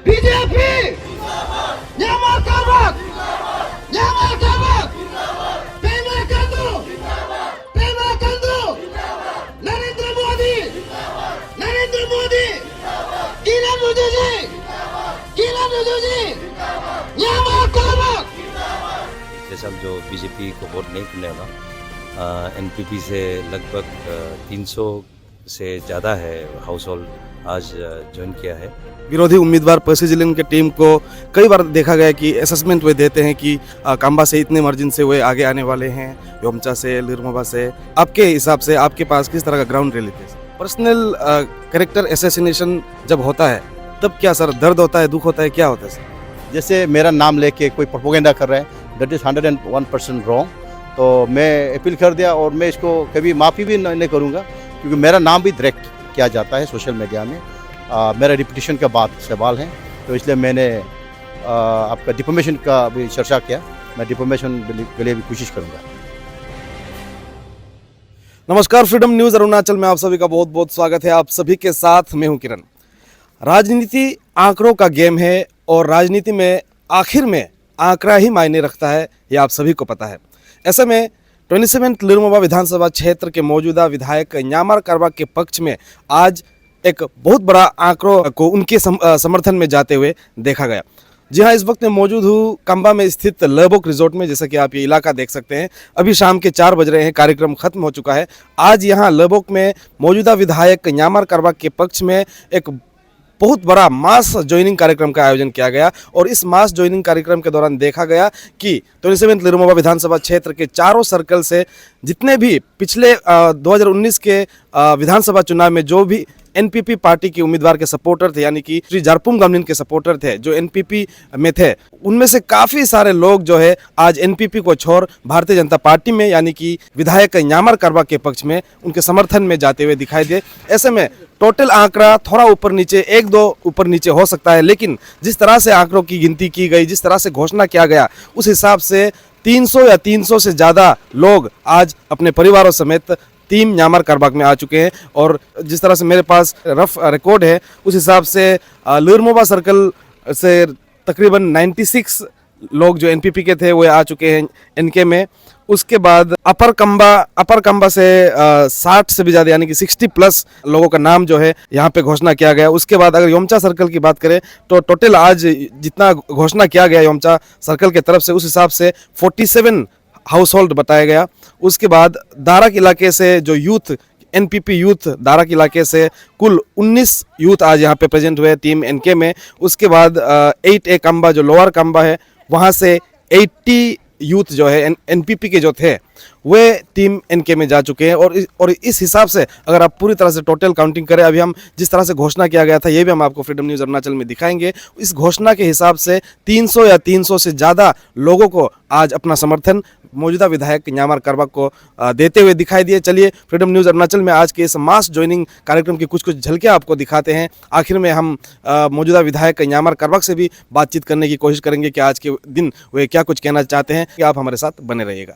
BJP Nyamar कारबाक पेमा कंदू नरेंद्र मोदी किरण रिजिजू जी न्यामर कारबाक। जैसे हम जो बीजेपी को वोट नहीं करने वाला एनपीपी से लगभग 300 से ज़्यादा है हाउस होल्ड आज ज्वाइन किया है। विरोधी उम्मीदवार पर्सी जिलन की टीम को कई बार देखा गया कि असेसमेंट वे देते हैं कि काम्बा से इतने मार्जिन से वे आगे आने वाले हैं, योमचा से, लिरमोबा से। आपके हिसाब से आपके पास किस तरह का ग्राउंड रियलिटी है? पर्सनल कैरेक्टर असैसिनेशन जब होता है तब क्या सर दर्द होता है, दुख होता है, क्या होता है सर? जैसे मेरा नाम लेके कोई प्रोपोगेंडा कर रहा है, दैट इज़ 101% रॉन्ग। तो मैं अपील कर दिया और मैं इसको कभी माफ़ी भी नहीं करूँगा, क्योंकि मेरा नाम भी डायरेक्ट किया जाता है सोशल मीडिया में। मेरा रिपुटेशन का बात सवाल है, तो इसलिए मैंने आपका डिफॉर्मेशन का भी चर्चा किया। मैं डिफॉर्मेशन के लिए भी कोशिश करूँगा। नमस्कार, फ्रीडम न्यूज़ अरुणाचल में आप सभी का बहुत बहुत स्वागत है। आप सभी के साथ मैं हूं किरण। राजनीति आंकड़ों का गेम है और राजनीति में आखिर में आंकड़ा ही मायने रखता है, ये आप सभी को पता है। ऐसे में 27 लिरमोबा विधानसभा क्षेत्र के मौजूदा विधायक न्यामर कारबाक के पक्ष में आज एक बहुत बड़ा आंकड़ों को उनके समर्थन में जाते हुए देखा गया। जी हाँ, इस वक्त मैं मौजूद हूँ काम्बा में स्थित लेबोक रिजॉर्ट में। जैसा कि आप ये इलाका देख सकते हैं, अभी शाम के 4 बज रहे हैं, कार्यक्रम खत्म हो चुका है। आज यहाँ लेबोक में मौजूदा विधायक न्यामर कारबाक के पक्ष में एक बहुत बड़ा मास ज्वाइनिंग कार्यक्रम का आयोजन किया गया और इस मास ज्वाइनिंग कार्यक्रम के दौरान देखा गया कि 27 लिरमोबा विधानसभा क्षेत्र के चारों सर्कल से जितने भी पिछले 2019 के विधानसभा चुनाव में जो भी एनपीपी पार्टी के उम्मीदवार के सपोर्टर थे, यानी कि श्री जारपुम गामलिन के सपोर्टर थे जो एनपीपी में थे, उनमें से काफ़ी सारे लोग जो है आज एनपीपी को छोड़ भारतीय जनता पार्टी में यानी कि विधायक न्यामर कारबाक के पक्ष में उनके समर्थन में जाते हुए दिखाई दे। ऐसे में टोटल आंकड़ा थोड़ा ऊपर नीचे, 1-2 ऊपर नीचे हो सकता है, लेकिन जिस तरह से आंकड़ों की गिनती की गई, जिस तरह से घोषणा किया गया, उस हिसाब से 300 या 300 से ज़्यादा लोग आज अपने परिवारों समेत टीम न्यामर कारबाक में आ चुके हैं। और जिस तरह से मेरे पास रफ रिकॉर्ड है, उस हिसाब से लिरमोबा सर्कल से तकरीबन 96 लोग जो एनपीपी के थे वो आ चुके हैं एनके में। उसके बाद अपर कंबा से 60 से भी ज़्यादा यानी कि 60+ लोगों का नाम जो है यहाँ पे घोषणा किया गया। उसके बाद अगर योमचा सर्कल की बात करें तो टोटल आज जितना घोषणा किया गया योमचा सर्कल के तरफ से, उस हिसाब से 47 हाउस होल्ड बताया गया। उसके बाद दारक इलाके से जो यूथ एनपीपी यूथ दारक इलाके से कुल 19 यूथ आज यहाँ पे प्रेजेंट हुए टीम एनके में। उसके बाद 8A काम्बा जो लोअर काम्बा है वहाँ से 80 यूथ जो है एनपीपी के जो थे वे टीम एनके में जा चुके हैं। और इस हिसाब से अगर आप पूरी तरह से टोटल काउंटिंग करें, अभी हम जिस तरह से घोषणा किया गया था ये भी हम आपको फ्रीडम न्यूज़ अरुणाचल में दिखाएंगे। इस घोषणा के हिसाब से 300 या 300 से ज़्यादा लोगों को आज अपना समर्थन मौजूदा विधायक न्यामर कारबाक को देते हुए दिखाई दिए। चलिए फ्रीडम न्यूज़ अरुणाचल में आज के इस मास ज्वाइनिंग कार्यक्रम की कुछ झलकियाँ आपको दिखाते हैं। आखिर में हम मौजूदा विधायक न्यामर कारबाक से भी बातचीत करने की कोशिश करेंगे कि आज के दिन वे क्या कुछ कहना चाहते हैं। कि आप हमारे साथ बने रहिएगा।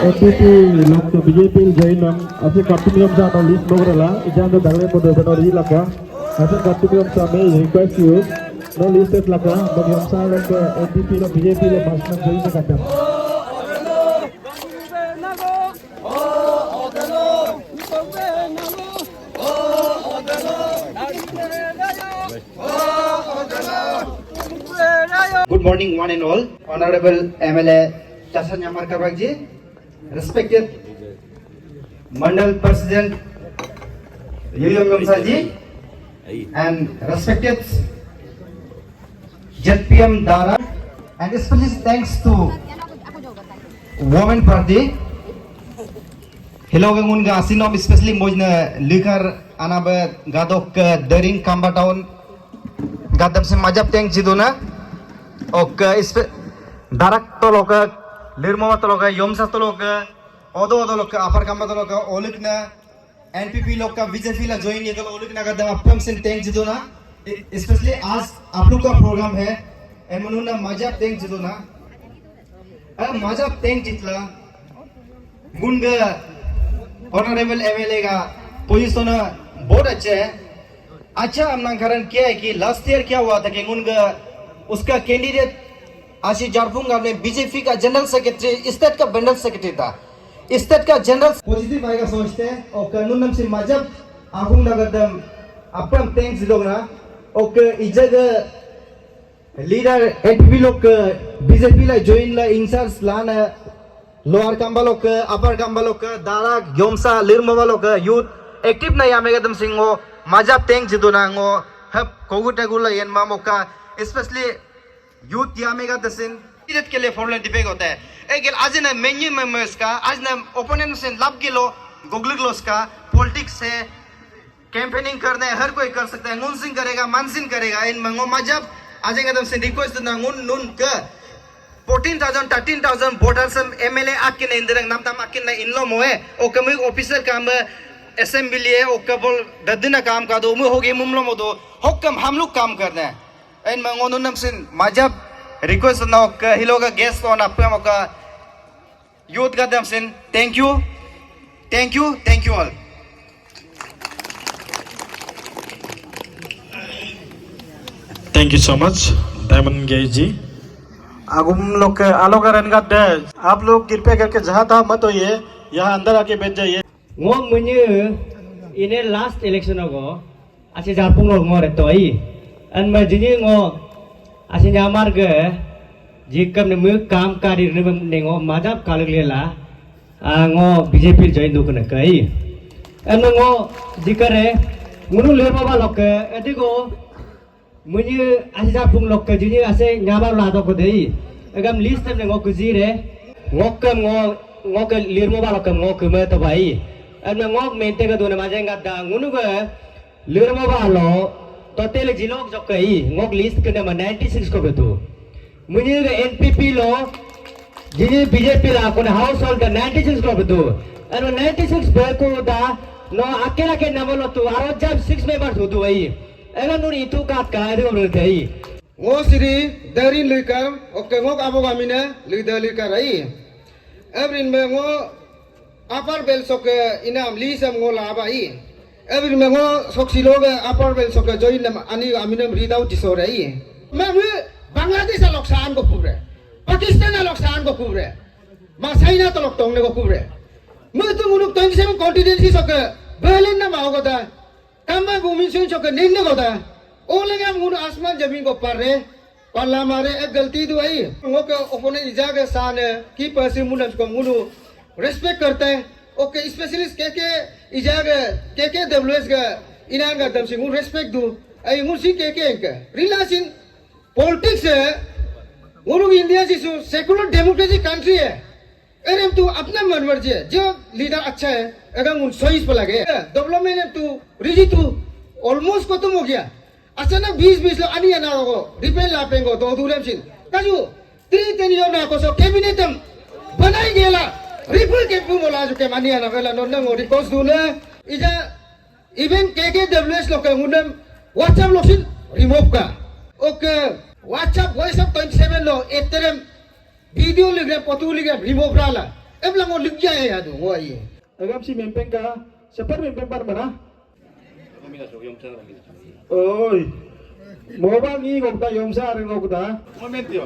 NPP लोग तो बीजेपी जैनम ऐसे कॉम्पिटिशन सा तो लिस्ट लोग रला इजान तो दगले को दे बता रही लगा ऐसे कॉम्पिटिशन सा में रिक्वेस्ट यू नो लिस्ट इस लगा बट हम सा लोग NPP लोग बीजेपी लोग भाषण जोई से करते हैं। Good morning, one and all. Honorable MLA Chacha Nyamar Karbak ji, respected Mandal President Yuyom Yomsa ji, and respected ZPM Dara, and especially thanks to Women Party. Hello, Gangunga Asinom, especially Mojna Likar Anabe Gadok Daring Kamba Town. Gadap se majap thanks jiduna. och darak tolok lirmo tolok yomsa tolok odo lok upper kamba tolok olikna NPP लोग का BJP ला join ये तो लोग ना करते हैं अपन से tank जितो ना स्पेशली आज आप लोग का प्रोग्राम है एमनु ना मजा टैंक जितो ना मजा टैंक जितला गुंग ऑनरेबल एमएलए का पोजीशन बहुत अच्छा है अच्छा हमने कारण क्या है कि लास्ट ईयर क्या हुआ था कि गुंग उसका कैंडिडेट आशीष जारपुंग आपने बीजेपी का जनरल सेक्रेटरी स्टेट का जनरल सेक्रेटरी था स्टेट का जनरल पॉजिटिव आएगा सोचते हैं और कानून से मजब आगुम नगदम अपन थैंक्स लोग ना और इस जगह लीडर एनपीपी लोग बीजेपी ला ज्वाइन ला इंचार्ज लाना लोअर काम्बा लोग अपर काम्बा लोग दारा योमसा लिरमवा लोग यूथ एक्टिव ना यामेगा दम सिंगो मजब थैंक्स दो ना ngो हब कोगुटे गुला येन मामोका स्पेशली यूथ यामेगा दसिन के लिए फॉरवर्ड डिबेट होता है एक आज ने मेन्यू मेंबर्स का आज ने ओपोनेंट से लाभ किलो गोगलग्लोस का पॉलिटिक्स से कैंपेनिंग करने हर कोई कर सकता है गुनसिंग करेगा मानसिंग करेगा इन मंगो मजब आज एकदम से रिक्वेस्ट ना गुन नुन का 14,000 13,000 वोटर्स एमएलए आके ने इंदरंग नाम ताम आके ने इनलो मोए ओ कमी ऑफिसर काम असेंबली है ओ कबल ददिना काम का दो मु होगी मुमलो मो दो हुक्म हम लोग काम करना है इन मंगो नुनम सिन मजब रिक्वेस्ट ना का हिलो का गेस्ट को ना आपका मौका यूथ का दम सिन thank you all thank you so much diamond गेज जी आगुम लोग आलो का रन का आप लोग कृपया करके जहाँ तहाँ मत होइए यहाँ अंदर आके बैठ जाइए ngô menye ini last election ago asi japung lo ngore toi an ma jini ngo asi nyamar ge jikam ne mu kam kari ne ngo majap kalag lela ngo BJP join du kana kai an ngo jikare ngunu lema ba lok edigo menye asi japung lok ke jini ase nyamar la do ko dei agam list ne ngo kujire ngokam ngo ke lirmo ba lok ngo kume to bai an ngok mente ka dona majeng ga da ngunu ga lirmo ba lo total jilok jokai ngok list kena ma 96 ko betu munye ga NPP lo jini BJP la ko household ga 96 ko betu an 96 ba ko da no akela ke namolo tu aro jab 6 members hodu ai ega nur itu ka ka ro ro thai ngo siri darin luikam oke ngok abo gamina lidali karai everin me ngo upper bell sok inam lisam ngo labai everin me ngo sok silog upper bell sok join nam ani aminam ridau tisorai me bangladesh lok san ko kubre pakistan lok san ko kubre ma china to lok tong ne ko kubre me tu munuk 27 continency sok berlin na ma ko da kamba bumi sun sok nin ne ko da ओलेगा मुन आसमान जमीन को पर रहे पल्ला मारे एक गलती तो आई वो के ओपोनेंट इजागे सान की पर्सन मुन उसको मुनु रेस्पेक्ट करते हैं ओके स्पेशलिस्ट के इजागे के डब्ल्यूएस का इनान का दम से मुन रेस्पेक्ट दो आई मुन सी के इनका रिलेशन पॉलिटिक्स है मुनु इंडिया जैसे सेकुलर डेमोक्रेटिक कंट्री है अरे तू अपना मन मर्जी है जो लीडर अच्छा है अगर मुन सही पे लगे डेवलपमेंट तू रिजी तू ऑलमोस्ट खत्म हो गया अचानक 20 लोग ani ana ko repair la pengo to durem sin kaju 3 yo na ko so cabinet banai gela repair ke pu mola jo ke mani ana vela non ngo request du na ija even KKWS lo ke ngundam WhatsApp lo sin remove ka okay WhatsApp voice of 27 lo eterem video ligre potu ligre remove rala ebla ngo ligya ya du ngo ai agam si mempeng ka seper mempeng par mana oi moba ngi gokta yomsa are gokta momentio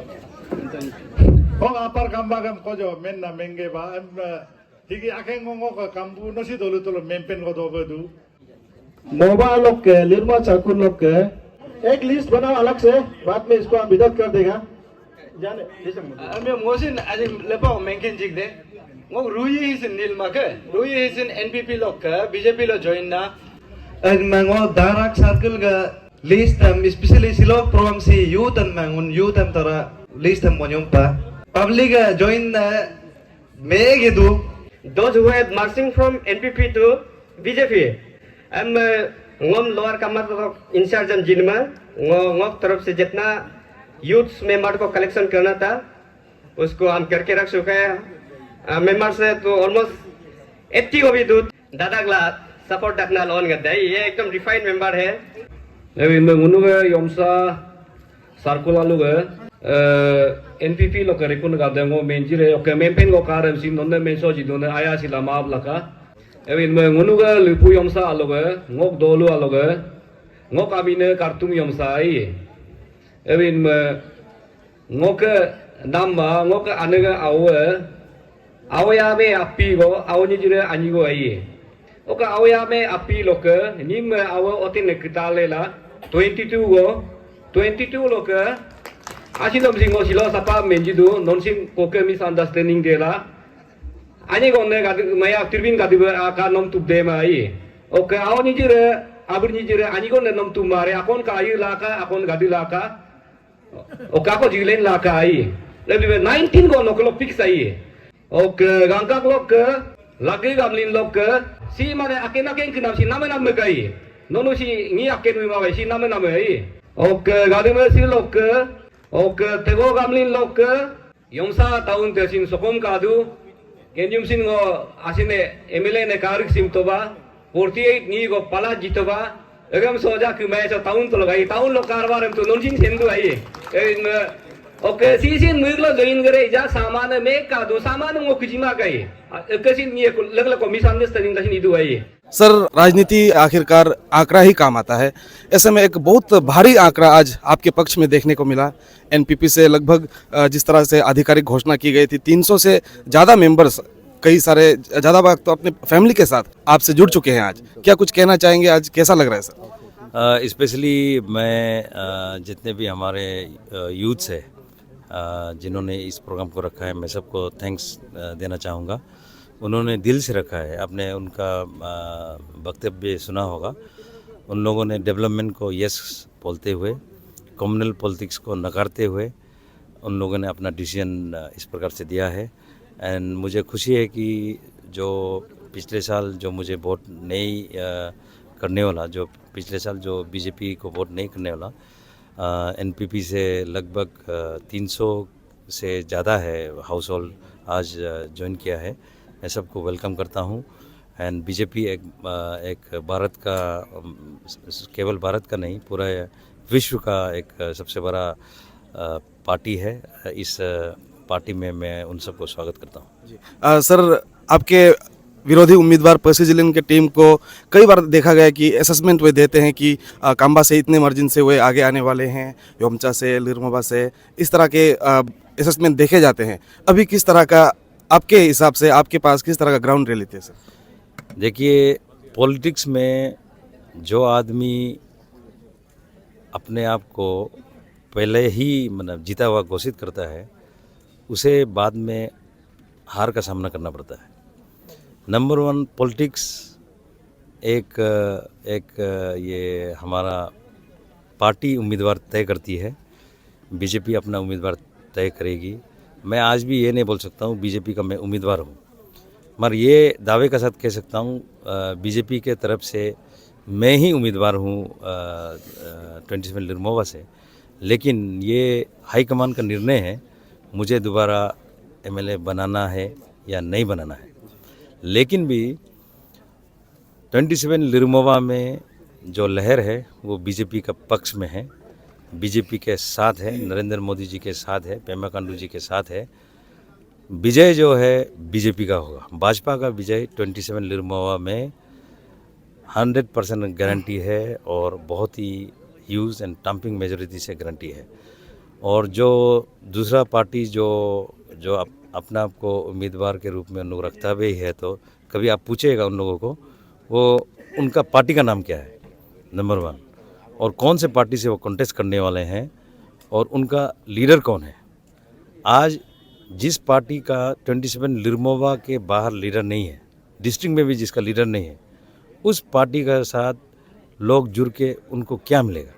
kong apar kamba kam kojo menna menge ba tigi akhe ngongo ka kambu nosi dolu tolo mempen ko dogo du मोबा लोग के लिरमा चाकुर लोग के एक list बनाओ अलग से बाद में इसको हम विदत कर देगा जाने मैं मोसिन आज लेपाओ मेंकेन जिक दे वो रुई हिसन नीलमा के रुई हिसन NPP लोग के BJP लो join ना Mango darak circle ga list especially silok program si youth and mangun youth tara list monyong pa public join me gedu those who are marching from NPP to BJP ngom lower kamar to in charge jinma ngok taraf se jitna youth member को collection करना था, उसको हम करके रख चुके हैं। Member से तो ऑलमोस्ट 80 को भी दूध दादा ग्लास सपोर्ट रखना लोन करते हैं। ये एकदम रिफाइंड मेंबर है। Ewi mengunuga yomsa sarkula luga NPP lo kare kun ga dengo menjire o campaign go karam sin donde menso ji donde aya sila mab laka. Ewi mengunuga lupu yomsa aloga ngok dolu aloga ngok amine kartum yomsa ai. Ewi ngok namma ngok anaga awaya me api go awni jire ani go ai. Oka awaya me api loka nim awa otin kitale la 22 loka asilom singo silo sapa menjidu nonsing koke misunderstanding de la ani gonne ga maya tirbin ga diba ka nom tu de mai oka awni jire abri jire ani gonne nom tu mare akon ka ayu la ka akon ga di la ka oka ko jilen la ka ai lebi 19 go noklo fix ai oka gangka lok lagi gamlin lok si mane akena ken kinam si nama nama gai nono si ngi aken wi ma si nama nama ai ok gadime si lok ok tego gamlin lok yomsa taun te sin sokom kadu kenjum sin go asine MLA ne karik sim toba 48 ni go pala jitoba egam soja ki mai so taun to lagai taun lo karwaram to nonjin sendu ai ok si sin muglo join gare ja saman me kadu saman ngo kijima gai कसिन ये लगला को misunderstanding कसिन इदु है। Sir, राजनीति आखिरकार आंकड़ा ही काम आता है। ऐसे में एक बहुत भारी आंकड़ा आज आपके पक्ष में देखने को मिला। एनपीपी से लगभग जिस तरह से आधिकारिक घोषणा की गई थी 300 से ज़्यादा मेंबर्स, कई सारे ज़्यादा भाग तो अपने फैमिली के साथ आपसे जुड़ चुके हैं। आज क्या कुछ कहना चाहेंगे, आज कैसा लग रहा है सर? स्पेशली मैं जितने भी हमारे यूथ्स है जिन्होंने इस प्रोग्राम को रखा है, मैं सबको थैंक्स देना चाहूँगा। उन्होंने दिल से रखा है। आपने उनका वक्तव्य सुना होगा। उन लोगों ने डेवलपमेंट को यस बोलते हुए, कम्युनल पॉलिटिक्स को नकारते हुए उन लोगों ने अपना डिसीजन इस प्रकार से दिया है। एंड मुझे खुशी है कि जो पिछले साल जो मुझे वोट नहीं करने वाला, जो पिछले साल जो बीजेपी को वोट नहीं करने वाला, एनपीपी से लगभग 300 से ज़्यादा है हाउस होल्ड आज ज्वाइन किया है। मैं सबको वेलकम करता हूँ। एंड बीजेपी एक भारत का, केवल भारत का नहीं, पूरा विश्व का एक सबसे बड़ा पार्टी है। इस पार्टी में मैं उन सबको स्वागत करता हूँ। सर, आपके विरोधी उम्मीदवार पर्सी जिलेन के टीम को कई बार देखा गया कि असेसमेंट वे देते हैं कि काम्बा से इतने मार्जिन से वे आगे आने वाले हैं, योमचा से, लिरमोबा से, इस तरह के असेसमेंट देखे जाते हैं। अभी किस तरह का आपके हिसाब से आपके पास किस तरह का ग्राउंड रियलिटी है सर? देखिए, पॉलिटिक्स में जो आदमी अपने आप को पहले ही मतलब जीता हुआ घोषित करता है, उसे बाद में हार का सामना करना पड़ता है। नंबर 1 पॉलिटिक्स एक ये हमारा पार्टी उम्मीदवार तय करती है। बीजेपी अपना उम्मीदवार तय करेगी। मैं आज भी ये नहीं बोल सकता हूँ बीजेपी का मैं उम्मीदवार हूँ, मगर ये दावे के साथ कह सकता हूँ बीजेपी के तरफ से मैं ही उम्मीदवार हूँ 27 लिरमोवा से। लेकिन ये हाईकमान का निर्णय है मुझे दोबारा एमएलए बनाना है या नहीं बनाना है। लेकिन भी 27 लिरमोवा में जो लहर है वो बीजेपी का पक्ष में है, बीजेपी के साथ है, नरेंद्र मोदी जी के साथ है, पेमा खांडू जी के साथ है। विजय जो है बीजेपी का होगा। भाजपा का विजय 27 लिरमोवा में 100% गारंटी है और बहुत ही ह्यूज एंड टम्पिंग मेजोरिटी से गारंटी है। और जो दूसरा पार्टी जो अपना आप को उम्मीदवार के रूप में उन लोग रखता भी है, तो कभी आप पूछिएगा उन लोगों को वो उनका पार्टी का नाम क्या है, नंबर 1, और कौन से पार्टी से वो कॉन्टेस्ट करने वाले हैं और उनका लीडर कौन है। आज जिस पार्टी का 27 लिरमोवा के बाहर लीडर नहीं है, डिस्ट्रिक्ट में भी जिसका लीडर नहीं है, उस पार्टी के साथ लोग जुड़ के उनको क्या मिलेगा।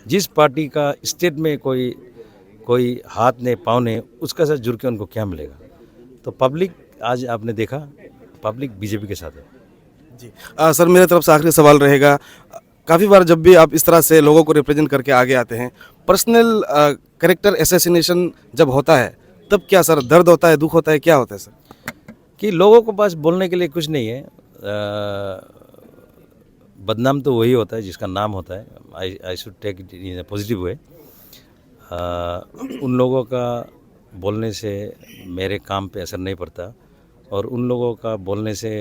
जिस पार्टी का स्टेट में कोई हाथ ने पाँव ने, उसका साथ जुड़ के उनको क्या मिलेगा। तो पब्लिक आज आपने देखा, पब्लिक बीजेपी के साथ है। जी सर, मेरे तरफ से आखिरी सवाल रहेगा। काफ़ी बार जब भी आप इस तरह से लोगों को रिप्रेजेंट करके आगे आते हैं, पर्सनल कैरेक्टर असैसिनेशन जब होता है तब क्या सर दर्द होता है, दुख होता है, क्या होता है सर? कि लोगों को पास बोलने के लिए कुछ नहीं है। बदनाम तो वही होता है जिसका नाम होता है। I should take it in a positive way. उन लोगों का बोलने से मेरे काम पे असर नहीं पड़ता और उन लोगों का बोलने से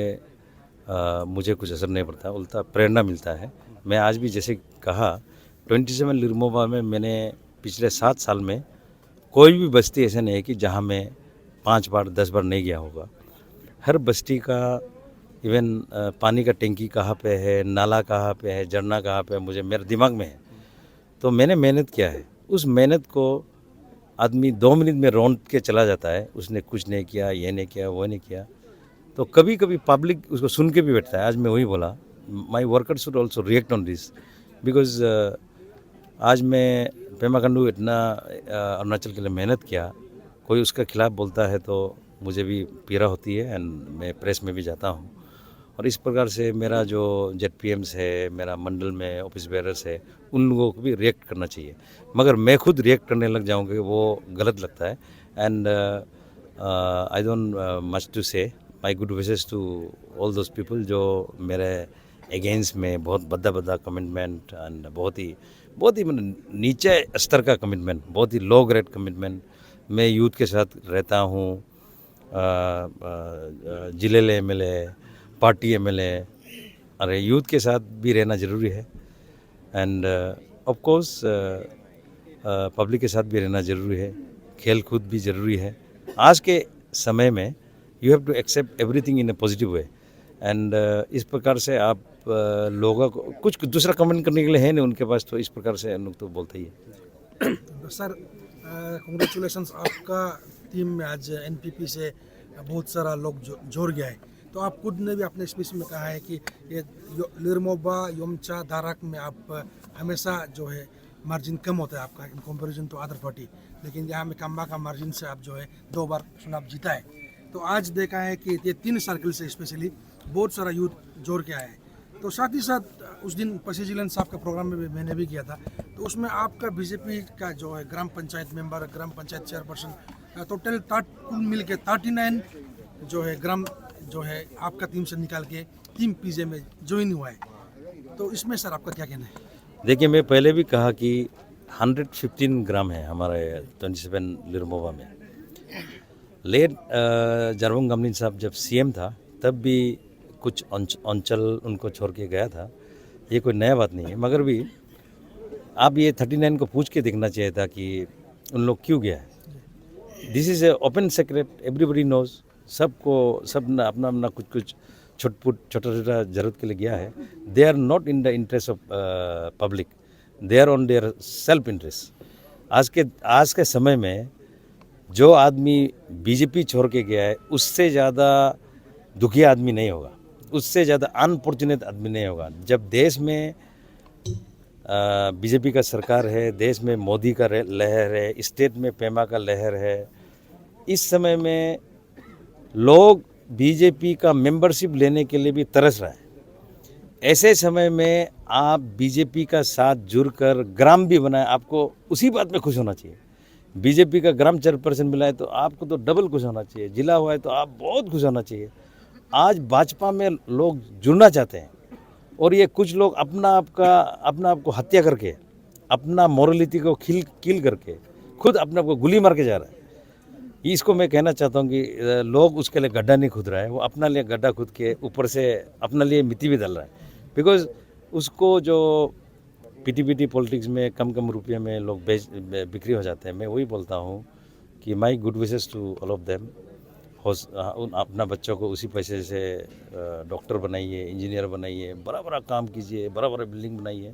मुझे कुछ असर नहीं पड़ता, उल्टा प्रेरणा मिलता है। मैं आज भी जैसे कहा 27 लिरमोबा में मैंने पिछले 7 साल में कोई भी बस्ती ऐसा नहीं है कि जहाँ मैं 5 बार 10 बार नहीं गया होगा। हर बस्ती का इवन पानी का टंकी कहाँ पे है, नाला कहाँ पे है, झरना कहाँ पे है, मुझे मेरे दिमाग में है। तो मैंने मेहनत किया है। उस मेहनत को आदमी 2 मिनट में रौंद के चला जाता है, उसने कुछ नहीं किया, ये नहीं किया, वो नहीं किया। तो कभी कभी पब्लिक उसको सुन के भी बैठता है। आज मैं वही बोला, my workers should also react on this because आज मैं पेमा खांडू इतना अरुणाचल के लिए मेहनत किया, कोई उसका खिलाफ बोलता है तो मुझे भी पीड़ा होती है एंड मैं प्रेस में भी जाता हूँ। और इस प्रकार से मेरा जो ZPMs है, मेरा मंडल में ऑफिस बेयरर्स है, उन लोगों को भी रिएक्ट करना चाहिए। मगर मैं खुद रिएक्ट करने लग जाऊँगी वो गलत लगता है। And I don't much to say my good wishes to all those people जो मेरे अगेंस्ट में बहुत बद्दा कमिटमेंट एंड बहुत ही मतलब नीचे स्तर का कमिटमेंट, बहुत ही लो ग्रेड कमिटमेंट। मैं यूथ के साथ रहता हूँ, जिले MLA, पार्टी MLA, अरे यूथ के साथ भी रहना ज़रूरी है एंड ऑफ कोर्स पब्लिक के साथ भी रहना ज़रूरी है, खेल कूद भी ज़रूरी है। आज के समय में you have to accept everything in a positive way and इस प्रकार से आप लोगों को कुछ दूसरा कमेंट करने के लिए है नहीं उनके पास, तो इस प्रकार से लोग तो बोलते ही है। तो सर कांग्रेचुलेशंस, आपका टीम में आज NPP से बहुत सारा लोग जोड़ गया है। तो आप खुद ने भी अपने स्पीच में कहा है कि ये लिरमोबा, योमचा, दाराक में आप हमेशा जो है मार्जिन कम होता है आपका in comparison to other party, लेकिन यहाँ में काम्बा का मार्जिन से आप जो है 2 बार चुनाव जीता है। तो आज देखा है कि ये 3 सर्कल से स्पेशली बहुत सारा यूथ जोड़ के आया है। तो साथ ही साथ उस दिन पसीजिलन साहब का प्रोग्राम में मैंने भी किया था, तो उसमें आपका BJP का जो है ग्राम पंचायत मेंबर, ग्राम पंचायत चेयरपर्सन, टोटल कुल मिल के 39 जो है ग्राम जो है आपका टीम से निकाल के टीम PJ में ज्वाइन हुआ है। तो इसमें सर आपका क्या कहना है? देखिए, मैं पहले भी कहा कि 115 ग्राम है हमारे 27 लिरमोबा में। लेट जरवंग गमलिन साहब जब CM था तब भी कुछ अंचल उनको छोड़ के गया था, ये कोई नया बात नहीं है। मगर भी आप ये 39 को पूछ के देखना चाहिए था कि उन लोग क्यों गया है। This is a open secret, everybody knows. सबको सब ना अपना कुछ छोटा छोटा ज़रूरत के लिए गया है। They are not in the interest of public, they are on their self interest. आज के समय में जो आदमी BJP छोड़ के गया है उससे ज़्यादा दुखी आदमी नहीं होगा, उससे ज़्यादा अनफॉर्चुनेट आदमी नहीं होगा। जब देश में BJP का सरकार है, देश में मोदी का लहर है, स्टेट में पेमा का लहर है, इस समय में लोग BJP का मेंबरशिप लेने के लिए भी तरस रहा है। ऐसे समय में आप BJP का साथ जुड़कर ग्राम भी बनाए, आपको उसी बात में खुश होना चाहिए। BJP का ग्राम चेयरपर्सन मिला है तो आपको तो डबल खुश होना चाहिए, जिला हुआ है तो आप बहुत खुश होना चाहिए। आज भाजपा में लोग जुड़ना चाहते हैं और ये कुछ लोग अपना आप को हत्या करके, अपना मोरलिटी को किल करके खुद अपने आप को गोली मार के जा रहा है। इसको मैं कहना चाहता हूँ कि लोग उसके लिए गड्ढा नहीं खुद रहा है, वो अपना लिए गड्ढा खुद के ऊपर से अपना लिए मिट्टी भी डाल रहा है। बिकॉज उसको जो PTPT पॉलिटिक्स में कम रुपये में लोग बिक्री हो जाते हैं। मैं वही बोलता हूँ कि my good wishes to all of them. अपना बच्चों को उसी पैसे से डॉक्टर बनाइए, इंजीनियर बनाइए, बड़ा काम कीजिए, बड़ा बिल्डिंग बनाइए।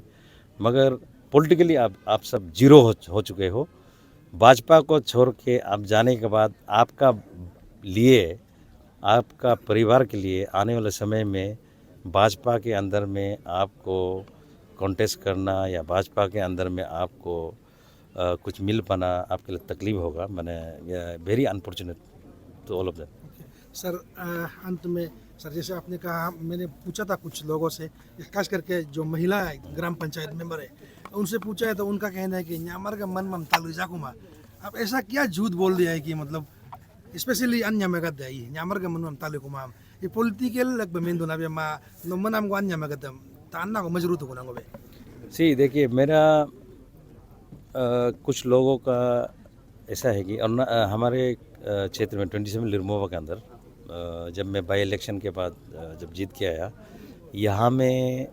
मगर पॉलिटिकली आप सब जीरो हो चुके हो। भाजपा को छोड़ के आप जाने के बाद आपका लिए, आपका परिवार के लिए आने वाले समय में भाजपा के अंदर में आपको कॉन्टेस्ट करना या भाजपा के अंदर में आपको कुछ मिल पाना आपके लिए तकलीफ होगा। मैंने very unfortunate to all of them. Sir अंत में सर जैसे आपने कहा, मैंने पूछा था कुछ लोगों से, खास करके जो महिला ग्राम पंचायत मेंबर है, उनसे पूछा है तो उनका कहना है कि न्यामर का मन ममता लुजाकुमा। अब ऐसा क्या झूठ बोल दिया है कि मतलब स्पेशली अन्य मेगत है ये न्यामर का मन ममता लुकुमा ये पॉलिटिकल लग बमें दोना बे मा नमन हम को अन्य मेगत तान्ना को मजरूत को ना को बे। सी देखिए मेरा कुछ लोगों का ऐसा है कि हमारे क्षेत्र में 27 लिरमोवा के अंदर जब मैं बाई इलेक्शन के बाद जब जीत के आया, यहाँ में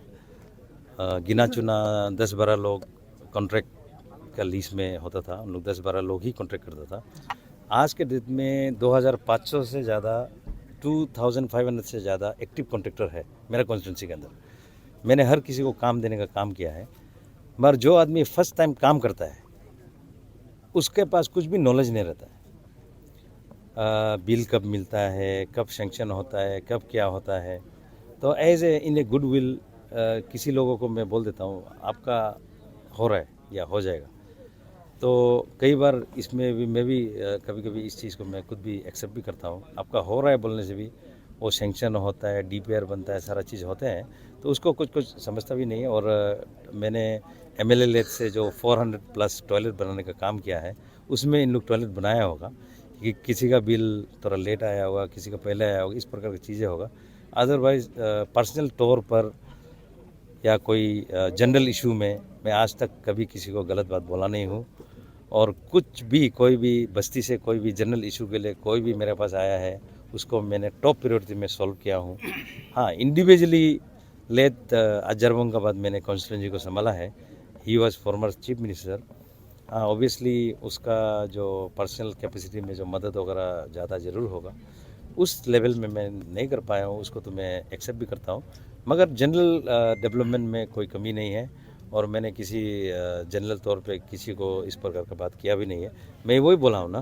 गिना चुना 10-12 लोग कॉन्ट्रैक्ट का लीज में होता था, उन लोग 10-12 लोग ही कॉन्ट्रैक्ट करता था। आज के डेट में 2500 से ज़्यादा 2500 से ज़्यादा एक्टिव कॉन्ट्रैक्टर है मेरा कॉन्स्टिट्यूंसी के अंदर। मैंने हर किसी को काम देने का काम किया है, मगर जो आदमी फर्स्ट टाइम काम करता है उसके पास कुछ भी नॉलेज नहीं रहता है। बिल कब मिलता है, कब सेंक्शन होता है, कब क्या होता है। तो as a in a good will किसी लोगों को मैं बोल देता हूँ आपका हो रहा है या हो जाएगा। तो कई बार इसमें भी मैं भी कभी कभी इस चीज़ को मैं खुद भी एक्सेप्ट भी करता हूँ। आपका हो रहा है बोलने से भी वो सेंक्शन होता है, DPR बनता है, सारा चीज़ होते हैं, तो उसको कुछ समझता भी नहीं है। और मैंने MLA लेट से जो 400+ टॉयलेट बनाने का काम किया है, उसमें इन लोग टॉयलेट बनाया होगा कि किसी का बिल थोड़ा लेट आया होगा, किसी का पहले आया होगा, इस प्रकार की चीज़ें होगा। अदरवाइज़ पर्सनल तौर पर या कोई जनरल इशू में मैं आज तक कभी किसी को गलत बात बोला नहीं हूँ। और कुछ भी कोई भी बस्ती से कोई भी जनरल इशू के लिए कोई भी मेरे पास आया है उसको मैंने टॉप प्रायोरिटी में सॉल्व किया हूँ। हाँ, इंडिविजुअली लेट अजरबों का बाद मैंने कॉन्स्टिट्यूंसी को संभाला है। He was former chief minister. हाँ, ऑब्वियसली उसका जो पर्सनल कैपेसिटी में जो मदद वगैरह ज़्यादा ज़रूर होगा, उस लेवल में मैं नहीं कर पाया हूँ, उसको तो मैं एक्सेप्ट भी करता हूँ। मगर जनरल डेवलपमेंट में कोई कमी नहीं है और मैंने किसी जनरल तौर पे किसी को इस प्रकार का बात किया भी नहीं है। मैं वही बोला हूँ ना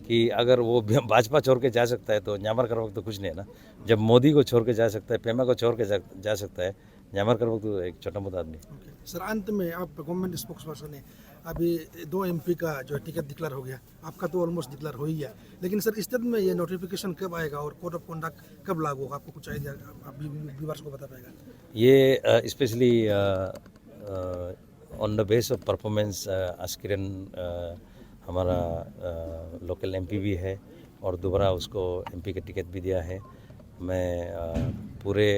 कि अगर वो भाजपा छोड़ के जा सकता है तो न्यामर कर वक्त तो कुछ नहीं है ना। जब मोदी को छोड़ के जा सकता है, पेमा को छोड़ के जा सकता है, न्यामर कर वक्त तो एक छोटा मोटा आदमी। सर, अंत में आप गवर्नमेंट स्पोक्स पर्सन है, अभी 2 MP का जो टिकट डिक्लेयर हो गया, आपका तो ऑलमोस्ट डिक्लेयर हो ही गया, लेकिन सर स्टेट में ये नोटिफिकेशन कब आएगा और कोड ऑफ कंडक्ट कब लागू होगा, आपको कुछ आइडिया आप व्यूअर्स को बता पाएगा? ये specially on the base of performance आस्किरन हमारा लोकल MP भी है और दोबारा उसको MP का टिकट भी दिया है। मैं पूरे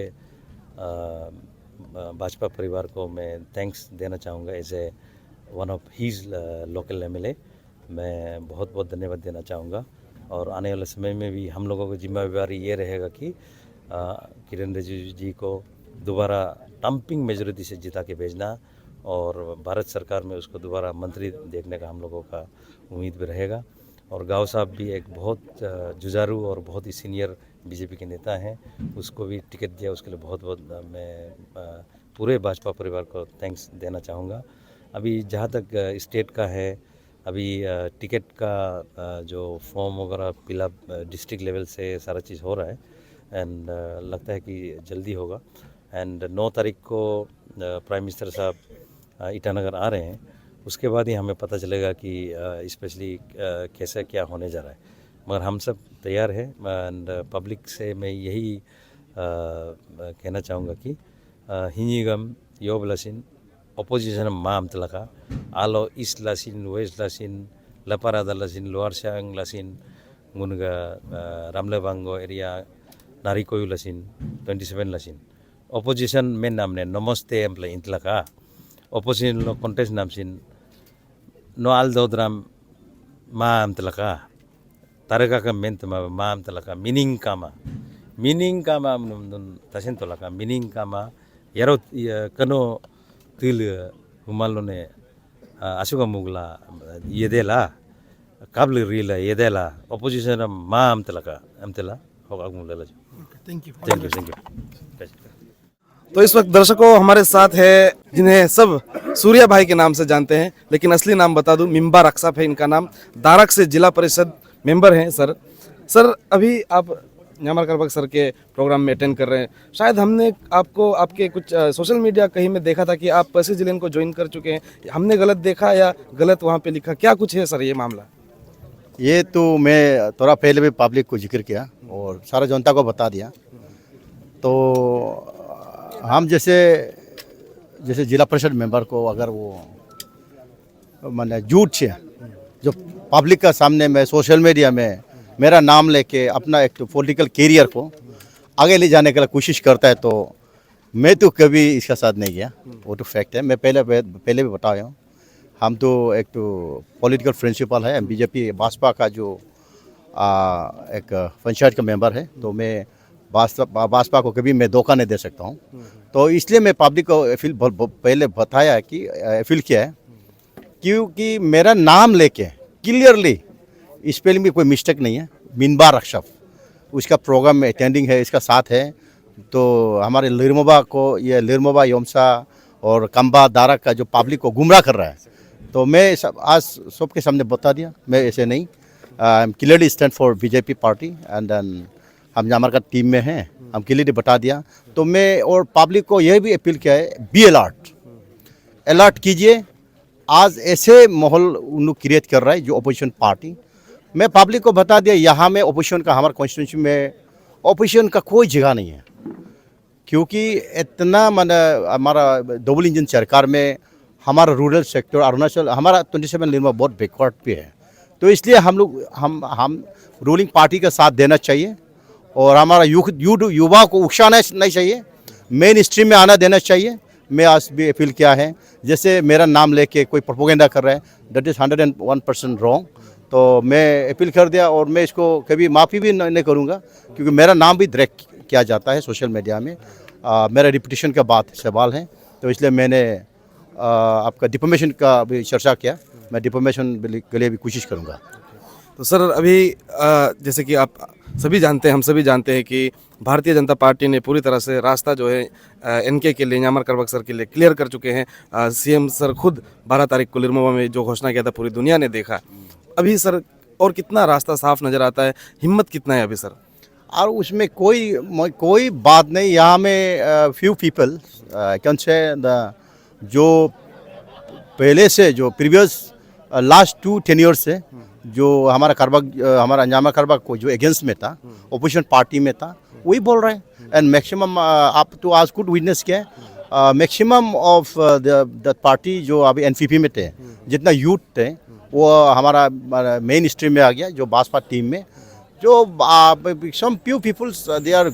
भाजपा परिवार को मैं थैंक्स देना चाहूँगा as a one of his local MLA। मैं बहुत बहुत धन्यवाद देना चाहूँगा और आने वाले समय में भी हम लोगों की जिम्मेवारी ये रहेगा कि किरण रिजिजू जी को दोबारा टम्पिंग मेजॉरिटी से जिता के भेजना और भारत सरकार में उसको दोबारा मंत्री देखने का हम लोगों का उम्मीद भी रहेगा। और गाँव साहब भी एक बहुत जुझारू और बहुत ही सीनियर BJP के नेता हैं, उसको भी टिकट दिया, उसके लिए बहुत बहुत मैं पूरे भाजपा परिवार को थैंक्स देना चाहूँगा। अभी जहाँ तक स्टेट का है, अभी टिकट का जो फॉर्म वगैरह फिलअप डिस्ट्रिक्ट लेवल से सारा चीज़ हो रहा है एंड लगता है कि जल्दी होगा। एंड 9 तारीख को प्राइम मिनिस्टर साहब ईटानगर आ रहे हैं, उसके बाद ही हमें पता चलेगा कि स्पेशली कैसे क्या होने जा रहा है। मगर हम सब तैयार हैं एंड पब्लिक से मैं यही कहना चाहूँगा कि हिंजीगम योब लसिन opposition maam telaka alo east lasin west lasin laparada lasin luar siang lasin ngunga ramlebango area narikoyu lasin 27 lasin opposition men namne namaste emple intlaka opposition lo contest namsin no aldodram maam telaka tareka ka men tama maam telaka meaning kama tasin tolaka meaning kama yaro kano तिल हुमालो ने आशुका मुगला ये देला काबल रीला ये देला opposition माँ अमतेला होगा मुगला। Thank you. तो इस वक्त दर्शकों हमारे साथ है जिन्हें सब सूर्या भाई के नाम से जानते हैं, लेकिन असली नाम बता दूं, मिम्बा रक्साप है इनका नाम। दारक से जिला परिषद मेंबर हैं। सर अभी आप न्यामर करबक सर के प्रोग्राम में अटेंड कर रहे हैं। शायद हमने आपको आपके कुछ सोशल मीडिया कहीं में देखा था कि आप पर्सी जिले को ज्वाइन कर चुके हैं। हमने गलत देखा या गलत वहाँ पे लिखा, क्या कुछ है सर ये मामला? ये तो मैं थोड़ा पहले भी पब्लिक को जिक्र किया और सारा जनता को बता दिया। तो हम जैसे जिला परिषद मेंबर को अगर वो मैंने झूठ से जो पब्लिक का सामने में सोशल मीडिया में मेरा नाम लेके अपना एक पॉलिटिकल कैरियर को आगे ले जाने के लिए कोशिश करता है, तो मैं तो कभी इसका साथ नहीं गया। वो तो फैक्ट है। मैं पहले भी बताया हूँ, हम तो एक तो पॉलिटिकल प्रिंसिपल है, बीजेपी भाजपा का जो एक पंचायत का मेंबर है, तो मैं भाजपा को कभी मैं धोखा नहीं दे सकता हूँ। तो इसलिए मैं पब्लिक को अपील पहले बताया कि अपील किया है, क्योंकि मेरा नाम लेके क्लियरली स्पेलिंग में कोई मिस्टेक नहीं है। मिनबार अक्षफ उसका प्रोग्राम में अटेंडिंग है, इसका साथ है। तो हमारे लिरमोबा को, ये लिरमोबा योमसा और कंबा दारक का जो पब्लिक को गुमराह कर रहा है, तो मैं आज सबके सामने बता दिया, मैं ऐसे नहीं, I am clearly stand for BJP party and then हम हमारे का टीम में हैं, हम क्लियरली बता दिया। तो मैं और पब्लिक को यह भी अपील किया है, बी अलर्ट कीजिए। आज ऐसे माहौल उन लोग क्रिएट कर रहा है जो अपोजिशन पार्टी। मैं पब्लिक को बता दिया, यहाँ में अपोजिशन का, हमारे कॉन्स्टिट्यूंसी में अपोजिशन का कोई जगह नहीं है, क्योंकि इतना हमारा डबल इंजन सरकार में हमारा रूरल सेक्टर अरुणाचल, हमारा 27 लिरमा बहुत बैकवर्ड पे है। तो इसलिए हम रूलिंग पार्टी का साथ देना चाहिए और हमारा युवा को उकसाना नहीं चाहिए, मेन स्ट्रीम में आना देना चाहिए। मैं आज भी अपील किया है, जैसे मेरा नाम लेके कोई प्रोपोगेंडा कर रहा है, दैट इज़ 101% रॉन्ग। तो मैं अपील कर दिया और मैं इसको कभी माफ़ी भी नहीं करूँगा, क्योंकि मेरा नाम भी डायरेक्ट किया जाता है सोशल मीडिया में। मेरा रिपुटेशन का बात सवाल है, तो इसलिए मैंने आपका डिफॉर्मेशन का भी चर्चा किया। मैं डिफॉर्मेशन के लिए भी कोशिश करूँगा। तो सर अभी जैसे कि आप सभी जानते हैं, हम सभी जानते हैं कि भारतीय जनता पार्टी ने पूरी तरह से रास्ता जो है एनके के लिए, न्यामर करबक सर के लिए क्लियर कर चुके हैं। सीएम सर खुद 12 तारीख को लिरमोबा में जो घोषणा किया था पूरी दुनिया ने देखा। अभी सर और कितना रास्ता साफ नज़र आता है, हिम्मत कितना है अभी सर? और उसमें कोई बात नहीं। यहाँ में फ्यू पीपल कैन से जो पहले से जो प्रीवियस लास्ट 2-10 ईयर्स से जो हमारा हमारा न्यामर करबक को जो अगेंस्ट में था, ओपोजिशन पार्टी में था, वही बोल रहे हैं। एंड मैक्सिमम आप तो आज कुछ विटनेस किया है, मैक्सिमम ऑफ द पार्टी जो अभी एनपीपी में थे, जितना यूथ थे वो हमारा मेन स्ट्रीम में आ गया, जो भाजपा टीम में जो some few peoples they are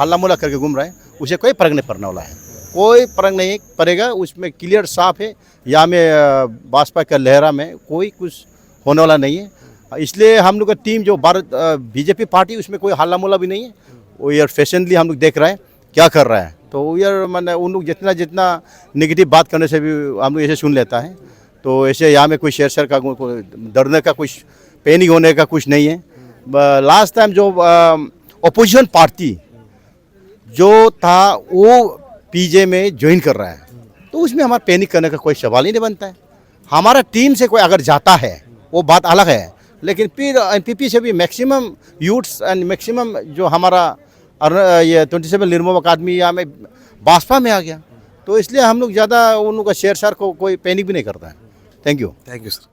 हल्ला मुला करके घूम रहे हैं, उसे कोई फर्क नहीं पड़ने वाला है, कोई फर्क नहीं पड़ेगा। उसमें क्लियर साफ है, यहाँ में भाजपा का लहरा में कोई कुछ होने वाला नहीं है। इसलिए हम लोग का टीम जो भारत बीजेपी पार्टी, उसमें कोई हल्ला मुला भी नहीं है। वो यार फैशनली हम लोग देख रहे हैं क्या कर रहा है। तो यार उन लोग जितना नेगेटिव बात करने से भी हम लोग ऐसे सुन लेता है। तो ऐसे यहाँ में कोई शेर का डरने का कुछ, पैनिक होने का कुछ नहीं है। लास्ट टाइम जो अपोजिशन पार्टी जो था वो पीजे में ज्वाइन कर रहा है, तो उसमें हमारा पैनिक करने का कोई सवाल ही नहीं बनता है। हमारा टीम से कोई अगर जाता है वो बात अलग है, लेकिन फिर एनपीपी से भी मैक्सिमम यूथ्स एंड मैक्सिमम जो हमारा ये 27 लिरमोबा का आदमी यहाँ में भाजपा में आ गया। तो इसलिए हम लोग ज़्यादा उन लोग का शेर को कोई पैनिक भी नहीं करता है। Thank you sir.